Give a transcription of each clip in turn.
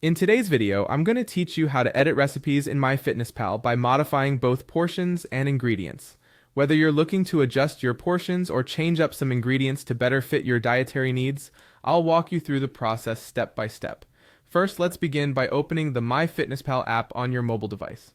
In today's video, I'm going to teach you how to edit recipes in MyFitnessPal by modifying both portions and ingredients. Whether you're looking to adjust your portions or change up some ingredients to better fit your dietary needs, I'll walk you through the process step by step. First, let's begin by opening the MyFitnessPal app on your mobile device.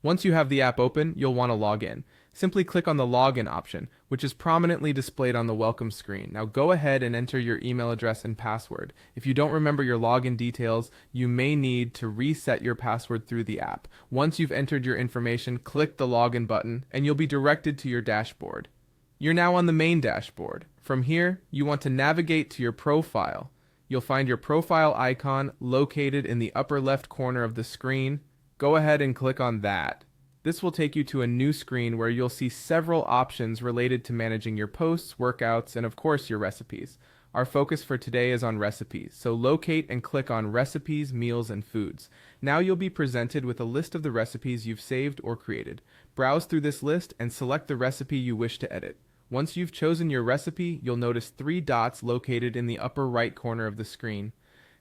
Once you have the app open, you'll want to log in. Simply click on the login option, which is prominently displayed on the welcome screen. Now go ahead and enter your email address and password. If you don't remember your login details, you may need to reset your password through the app. Once you've entered your information, click the login button and you'll be directed to your dashboard. You're now on the main dashboard. From here, you want to navigate to your profile. You'll find your profile icon located in the upper left corner of the screen. Go ahead and click on that. This will take you to a new screen where you'll see several options related to managing your posts, workouts, and of course your recipes. Our focus for today is on recipes, so locate and click on Recipes, Meals, and Foods. Now you'll be presented with a list of the recipes you've saved or created. Browse through this list and select the recipe you wish to edit. Once you've chosen your recipe, you'll notice 3 dots located in the upper right corner of the screen.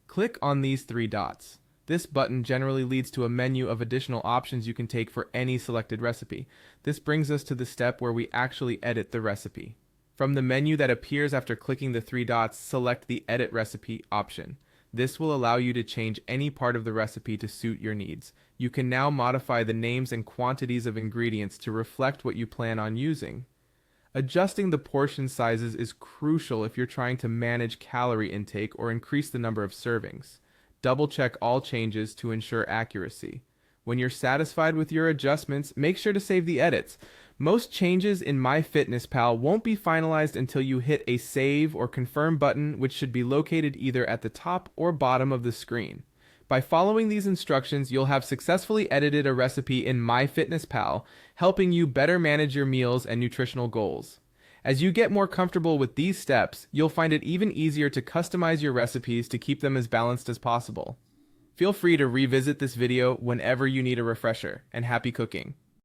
Click on these 3 dots. This button generally leads to a menu of additional options you can take for any selected recipe. This brings us to the step where we actually edit the recipe. From the menu that appears after clicking the 3 dots, select the Edit Recipe option. This will allow you to change any part of the recipe to suit your needs. You can now modify the names and quantities of ingredients to reflect what you plan on using. Adjusting the portion sizes is crucial if you're trying to manage calorie intake or increase the number of servings. Double-check all changes to ensure accuracy. When you're satisfied with your adjustments, make sure to save the edits. Most changes in MyFitnessPal won't be finalized until you hit a Save or Confirm button, which should be located either at the top or bottom of the screen. By following these instructions, you'll have successfully edited a recipe in MyFitnessPal, helping you better manage your meals and nutritional goals. As you get more comfortable with these steps, you'll find it even easier to customize your recipes to keep them as balanced as possible. Feel free to revisit this video whenever you need a refresher, and happy cooking!